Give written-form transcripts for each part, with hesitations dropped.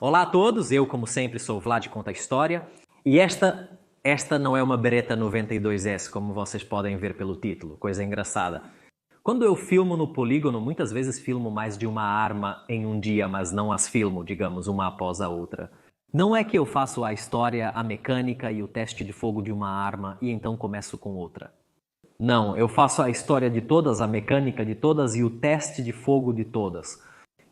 Olá a todos, eu como sempre sou o Vlad Conta História e esta não é uma Beretta 92S, como vocês podem ver pelo título, coisa engraçada. Quando eu filmo no polígono, muitas vezes filmo mais de uma arma em um dia, mas não as filmo, digamos, uma após a outra. Não é que eu faço a história, a mecânica e o teste de fogo de uma arma e então começo com outra. Não, eu faço a história de todas, a mecânica de todas e o teste de fogo de todas.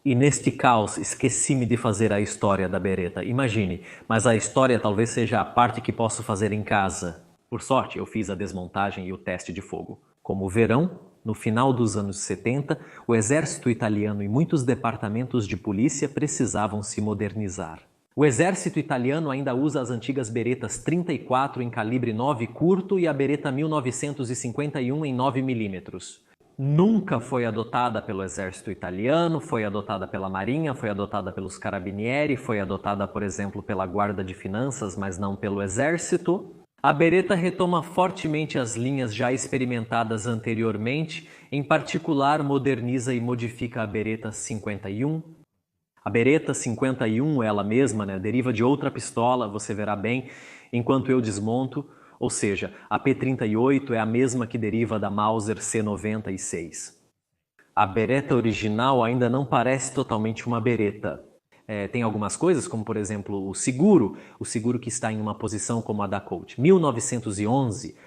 E neste caos, esqueci-me de fazer a história da Beretta. Imagine, mas a história talvez seja a parte que posso fazer em casa. Por sorte, eu fiz a desmontagem e o teste de fogo. Como verão, no final dos anos 70, o exército italiano e muitos departamentos de polícia precisavam se modernizar. O exército italiano ainda usa as antigas Berettas 34 em calibre 9 curto e a Beretta 1951 em 9 mm. Nunca foi adotada pelo exército italiano, foi adotada pela Marinha, foi adotada pelos Carabinieri, foi adotada, por exemplo, pela Guarda de Finanças, mas não pelo exército. A Beretta retoma fortemente as linhas já experimentadas anteriormente, em particular moderniza e modifica a Beretta 51. A Beretta 51, ela mesma, deriva de outra pistola, você verá bem, enquanto eu desmonto. Ou seja, a P38 é a mesma que deriva da Mauser C96. A Beretta original ainda não parece totalmente uma Beretta. Tem algumas coisas, como por exemplo o seguro que está em uma posição como a da Colt. 1911,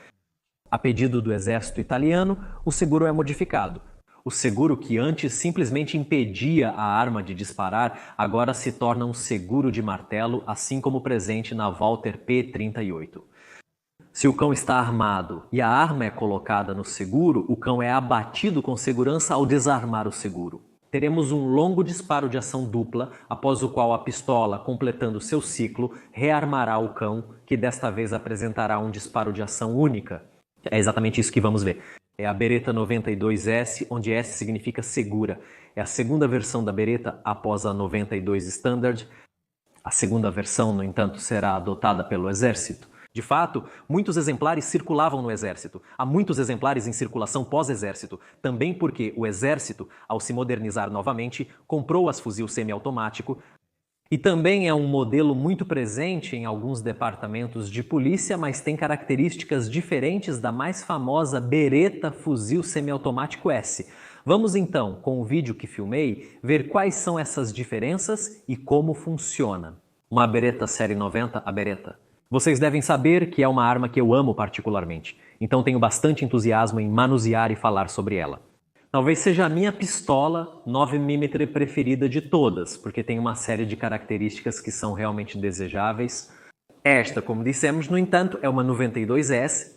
a pedido do exército italiano, o seguro é modificado. O seguro que antes simplesmente impedia a arma de disparar, agora se torna um seguro de martelo, assim como presente na Walther P38. Se o cão está armado e a arma é colocada no seguro, o cão é abatido com segurança ao desarmar o seguro. Teremos um longo disparo de ação dupla, após o qual a pistola, completando seu ciclo, rearmará o cão, que desta vez apresentará um disparo de ação única. É exatamente isso que vamos ver. É a Beretta 92S, onde S significa segura. É a segunda versão da Beretta após a 92 Standard. A segunda versão, no entanto, será adotada pelo exército. De fato, muitos exemplares circulavam no exército. Há muitos exemplares em circulação pós-exército, também porque o exército, ao se modernizar novamente, comprou as fuzil semiautomático e também é um modelo muito presente em alguns departamentos de polícia, mas tem características diferentes da mais famosa Beretta fuzil semiautomático S. Vamos então, com o vídeo que filmei, ver quais são essas diferenças e como funciona. Uma Beretta série 90, a Beretta. Vocês devem saber que é uma arma que eu amo particularmente, então tenho bastante entusiasmo em manusear e falar sobre ela. Talvez seja a minha pistola 9mm preferida de todas, porque tem uma série de características que são realmente desejáveis. Esta, como dissemos, no entanto, é uma 92S.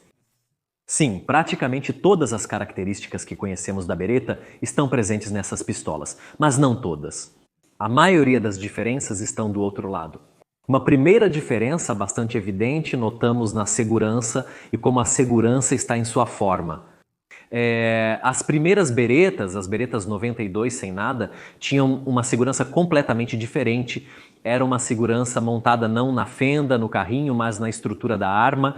Sim, praticamente todas as características que conhecemos da Beretta estão presentes nessas pistolas, mas não todas. A maioria das diferenças estão do outro lado. Uma primeira diferença bastante evidente notamos na segurança e como a segurança está em sua forma. As primeiras Berettas, as Berettas 92 sem nada, tinham uma segurança completamente diferente. Era uma segurança montada não na fenda, no carrinho, mas na estrutura da arma.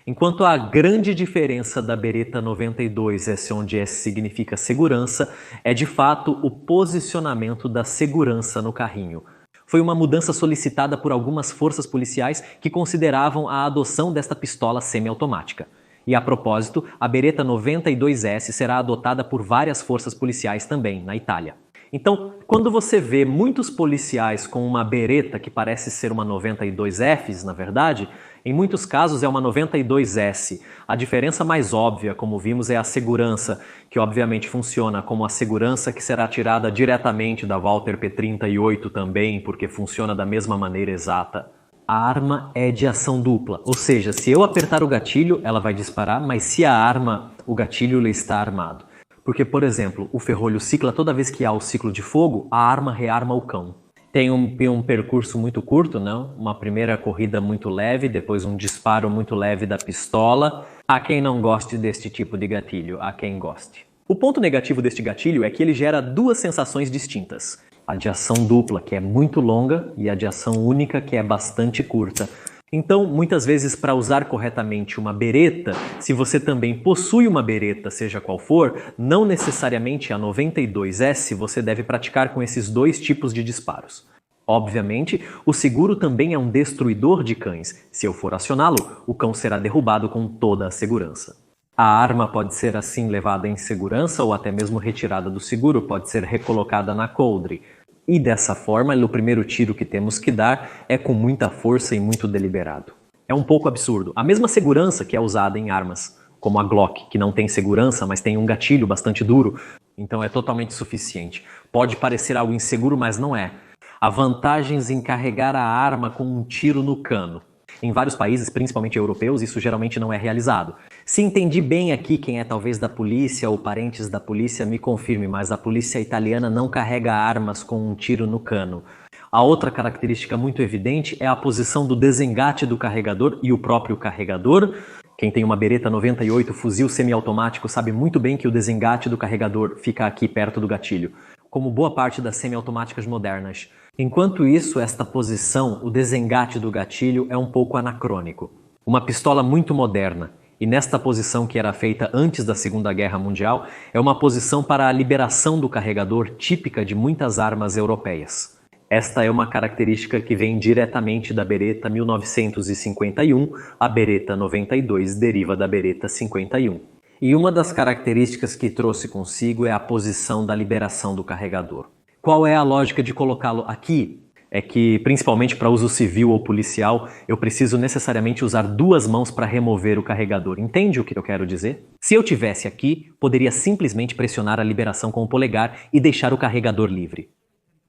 Enquanto a grande diferença da Beretta 92, essa onde S significa segurança, é de fato o posicionamento da segurança no carrinho. Foi uma mudança solicitada por algumas forças policiais que consideravam a adoção desta pistola semiautomática. E a propósito, a Beretta 92S será adotada por várias forças policiais também, na Itália. Então, quando você vê muitos policiais com uma Beretta que parece ser uma 92Fs, na verdade, em muitos casos é uma 92S. A diferença mais óbvia, como vimos, é a segurança, que obviamente funciona como a segurança que será tirada diretamente da Walther P38 também, porque funciona da mesma maneira exata. A arma é de ação dupla, ou seja, se eu apertar o gatilho, ela vai disparar, mas se a arma, o gatilho está armado. Porque, por exemplo, o ferrolho cicla toda vez que há o ciclo de fogo, a arma rearma o cão. Tem um percurso muito curto, não? Uma primeira corrida muito leve, depois um disparo muito leve da pistola. Há quem não goste deste tipo de gatilho, há quem goste. O ponto negativo deste gatilho é que ele gera duas sensações distintas. A de ação dupla, que é muito longa, e a de ação única, que é bastante curta. Então, muitas vezes, para usar corretamente uma Beretta, se você também possui uma Beretta, seja qual for, não necessariamente a 92S, você deve praticar com esses dois tipos de disparos. Obviamente, o seguro também é um destruidor de cães. Se eu for acioná-lo, o cão será derrubado com toda a segurança. A arma pode ser assim levada em segurança ou até mesmo retirada do seguro, pode ser recolocada na coldre. E dessa forma, o primeiro tiro que temos que dar é com muita força e muito deliberado. É um pouco absurdo. A mesma segurança que é usada em armas, como a Glock, que não tem segurança, mas tem um gatilho bastante duro, então é totalmente suficiente. Pode parecer algo inseguro, mas não é. Há vantagens em carregar a arma com um tiro no cano. Em vários países, principalmente europeus, isso geralmente não é realizado. Se entendi bem aqui quem é talvez da polícia ou parentes da polícia, me confirme, mas a polícia italiana não carrega armas com um tiro no cano. A outra característica muito evidente é a posição do desengate do carregador e o próprio carregador. Quem tem uma Beretta 98 fuzil semiautomático sabe muito bem que o desengate do carregador fica aqui perto do gatilho, como boa parte das semiautomáticas modernas. Enquanto isso, esta posição, o desengate do gatilho, é um pouco anacrônico. Uma pistola muito moderna, e nesta posição que era feita antes da Segunda Guerra Mundial, é uma posição para a liberação do carregador típica de muitas armas europeias. Esta é uma característica que vem diretamente da Beretta 1951, a Beretta 92 deriva da Beretta 51. E uma das características que trouxe consigo é a posição da liberação do carregador. Qual é a lógica de colocá-lo aqui? É que, principalmente para uso civil ou policial, eu preciso necessariamente usar duas mãos para remover o carregador. Entende o que eu quero dizer? Se eu tivesse aqui, poderia simplesmente pressionar a liberação com o polegar e deixar o carregador livre.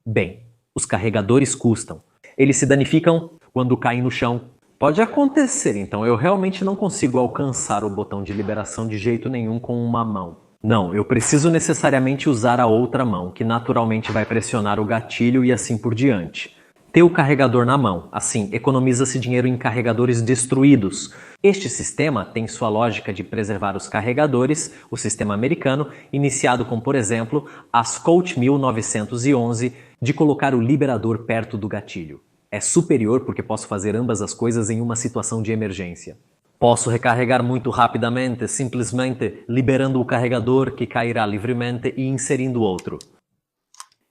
Bem, os carregadores custam. Eles se danificam quando caem no chão. Pode acontecer, então eu realmente não consigo alcançar o botão de liberação de jeito nenhum com uma mão. Não, eu preciso necessariamente usar a outra mão, que naturalmente vai pressionar o gatilho e assim por diante. Ter o carregador na mão, assim, economiza-se dinheiro em carregadores destruídos. Este sistema tem sua lógica de preservar os carregadores, o sistema americano, iniciado com, por exemplo, as Colt 1911, de colocar o liberador perto do gatilho. É superior porque posso fazer ambas as coisas em uma situação de emergência. Posso recarregar muito rapidamente, simplesmente liberando o carregador que cairá livremente e inserindo outro.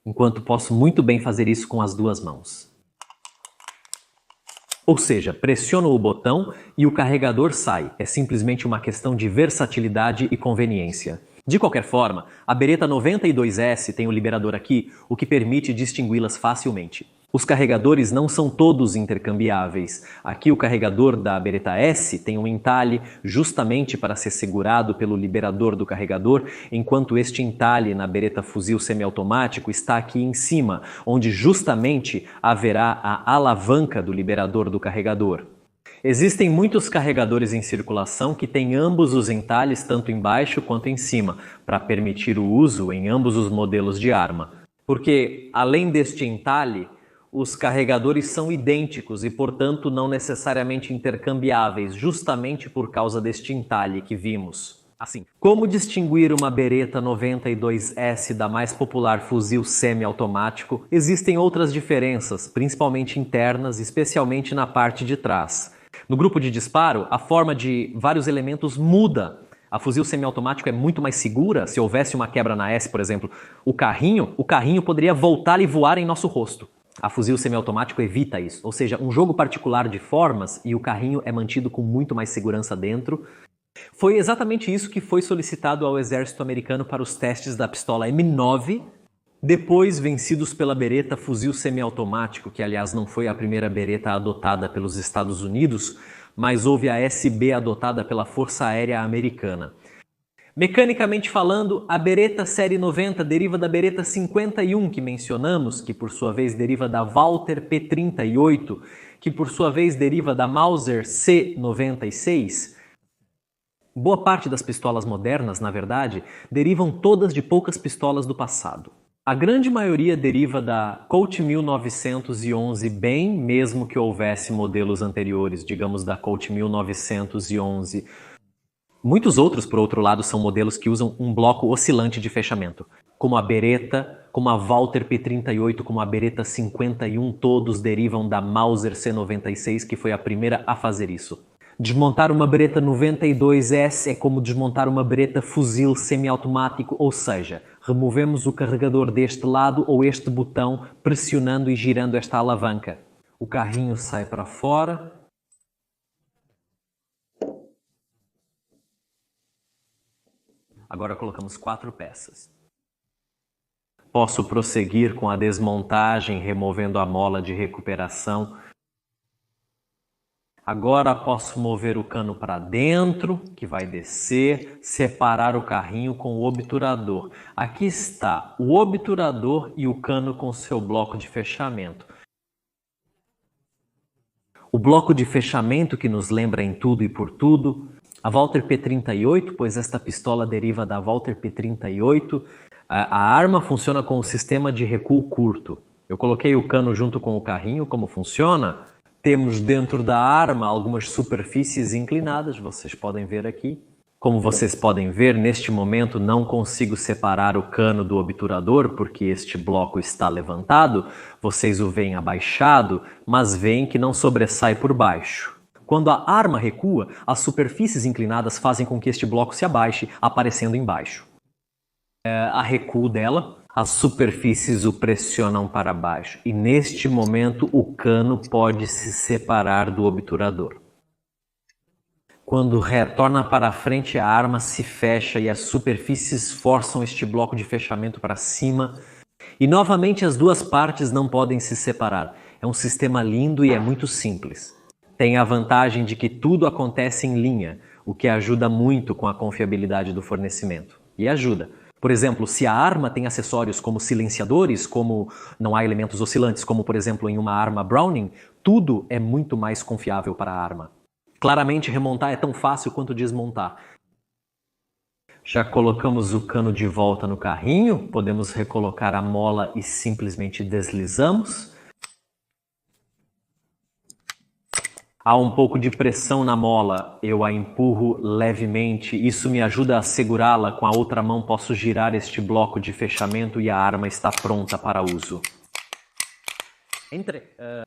Enquanto posso muito bem fazer isso com as duas mãos. Ou seja, pressiono o botão e o carregador sai. É simplesmente uma questão de versatilidade e conveniência. De qualquer forma, a Beretta 92S tem o liberador aqui, o que permite distingui-las facilmente. Os carregadores não são todos intercambiáveis. Aqui o carregador da Beretta S tem um entalhe justamente para ser segurado pelo liberador do carregador, enquanto este entalhe na Beretta fuzil semiautomático está aqui em cima, onde justamente haverá a alavanca do liberador do carregador. Existem muitos carregadores em circulação que têm ambos os entalhes tanto embaixo quanto em cima, para permitir o uso em ambos os modelos de arma. Porque, além deste entalhe, os carregadores são idênticos e, portanto, não necessariamente intercambiáveis, justamente por causa deste entalhe que vimos. Assim, como distinguir uma Beretta 92S da mais popular fuzil semiautomático? Existem outras diferenças, principalmente internas, especialmente na parte de trás. No grupo de disparo, a forma de vários elementos muda. A fuzil semiautomático é muito mais segura. Se houvesse uma quebra na S, por exemplo, o carrinho poderia voltar e voar em nosso rosto. A fuzil semiautomático evita isso, ou seja, um jogo particular de formas e o carrinho é mantido com muito mais segurança dentro. Foi exatamente isso que foi solicitado ao exército americano para os testes da pistola M9, depois vencidos pela Beretta fuzil semiautomático, que aliás não foi a primeira Beretta adotada pelos Estados Unidos, mas houve a SB adotada pela Força Aérea Americana. Mecanicamente falando, a Beretta Série 90 deriva da Beretta 51 que mencionamos, que por sua vez deriva da Walther P38, que por sua vez deriva da Mauser C96. Boa parte das pistolas modernas, na verdade, derivam todas de poucas pistolas do passado. A grande maioria deriva da Colt 1911 bem, mesmo que houvesse modelos anteriores, digamos da Colt 1911. Muitos outros, por outro lado, são modelos que usam um bloco oscilante de fechamento, como a Beretta, como a Walther P38, como a Beretta 51, todos derivam da Mauser C96, que foi a primeira a fazer isso. Desmontar uma Beretta 92S é como desmontar uma Beretta fuzil semiautomático, ou seja, Removemos o carregador deste lado ou este botão pressionando e girando esta alavanca. O carrinho sai para fora. Agora colocamos 4 peças. Posso prosseguir com a desmontagem, removendo a mola de recuperação. Agora posso mover o cano para dentro, que vai descer, separar o carrinho com o obturador. Aqui está o obturador e o cano com seu bloco de fechamento. O bloco de fechamento que nos lembra em tudo e por tudo. A Walther P38, pois esta pistola deriva da Walther P38. A arma funciona com o sistema de recuo curto. Eu coloquei o cano junto com o carrinho. Como funciona? Temos dentro da arma algumas superfícies inclinadas, vocês podem ver aqui. Como vocês podem ver, neste momento não consigo separar o cano do obturador porque este bloco está levantado. Vocês o veem abaixado, mas veem que não sobressai por baixo. Quando a arma recua, as superfícies inclinadas fazem com que este bloco se abaixe, aparecendo embaixo. A recuo dela, as superfícies o pressionam para baixo e neste momento o cano pode se separar do obturador. Quando retorna para frente, a arma se fecha e as superfícies forçam este bloco de fechamento para cima e novamente as duas partes não podem se separar. É um sistema lindo e é muito simples. Tem a vantagem de que tudo acontece em linha, o que ajuda muito com a confiabilidade do fornecimento. E ajuda. Por exemplo, se a arma tem acessórios como silenciadores, como não há elementos oscilantes, como por exemplo em uma arma Browning, tudo é muito mais confiável para a arma. Claramente remontar é tão fácil quanto desmontar. Já colocamos o cano de volta no carrinho, podemos recolocar a mola e simplesmente deslizamos. Há um pouco de pressão na mola, eu a empurro levemente, isso me ajuda a segurá-la, com a outra mão posso girar este bloco de fechamento e a arma está pronta para uso.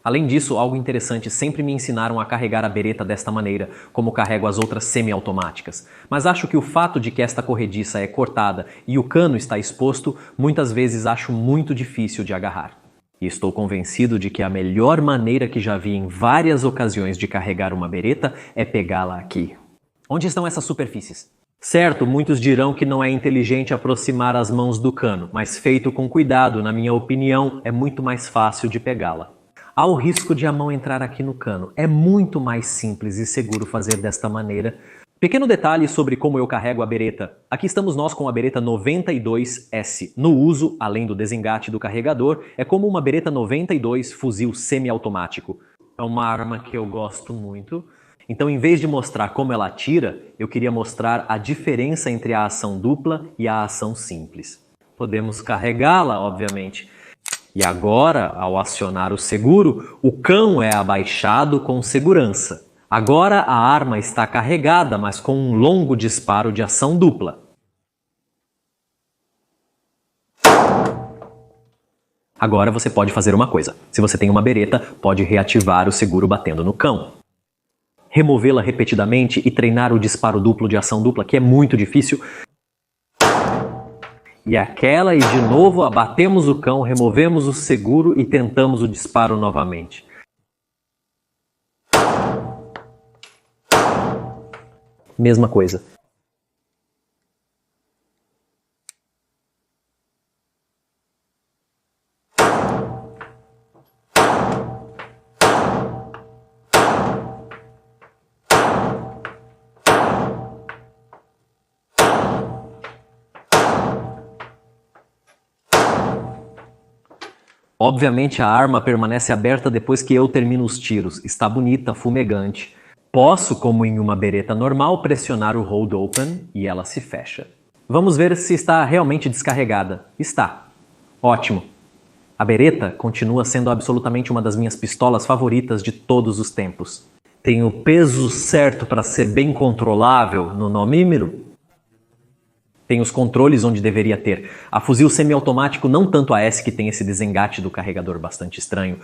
Além disso, algo interessante, sempre me ensinaram a carregar a bereta desta maneira, como carrego as outras semiautomáticas. Mas acho que o fato de que esta corrediça é cortada e o cano está exposto, muitas vezes acho muito difícil de agarrar. E estou convencido de que a melhor maneira que já vi em várias ocasiões de carregar uma bereta é pegá-la aqui. Onde estão essas superfícies? Certo, muitos dirão que não é inteligente aproximar as mãos do cano, mas feito com cuidado, na minha opinião, é muito mais fácil de pegá-la. Há o risco de a mão entrar aqui no cano. É muito mais simples e seguro fazer desta maneira. Pequeno detalhe sobre como eu carrego a bereta. Aqui estamos nós com a bereta 92S. No uso, além do desengate do carregador, é como uma bereta 92 fuzil semiautomático. É uma arma que eu gosto muito. Então, em vez de mostrar como ela atira, eu queria mostrar a diferença entre a ação dupla e a ação simples. Podemos carregá-la, obviamente. E agora, ao acionar o seguro, o cão é abaixado com segurança. Agora a arma está carregada, mas com um longo disparo de ação dupla. Agora você pode fazer uma coisa. Se você tem uma bereta, pode reativar o seguro batendo no cão. Removê-la repetidamente e treinar o disparo duplo de ação dupla, que é muito difícil. E aquela, e de novo abatemos o cão, removemos o seguro e tentamos o disparo novamente. Mesma coisa. Obviamente a arma permanece aberta depois que eu termino os tiros. Está bonita, fumegante. Posso, como em uma bereta normal, pressionar o hold open e ela se fecha. Vamos ver se está realmente descarregada. Está. Ótimo. A bereta continua sendo absolutamente uma das minhas pistolas favoritas de todos os tempos. Tem o peso certo para ser bem controlável no nomímero. Tem os controles onde deveria ter. A fuzil semiautomático, não tanto a S, que tem esse desengate do carregador bastante estranho.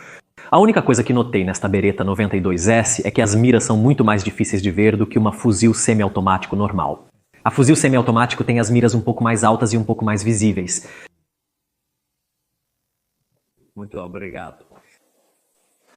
A única coisa que notei nesta bereta 92S é que as miras são muito mais difíceis de ver do que uma fuzil semiautomático normal. A fuzil semiautomático tem as miras um pouco mais altas e um pouco mais visíveis. Muito obrigado.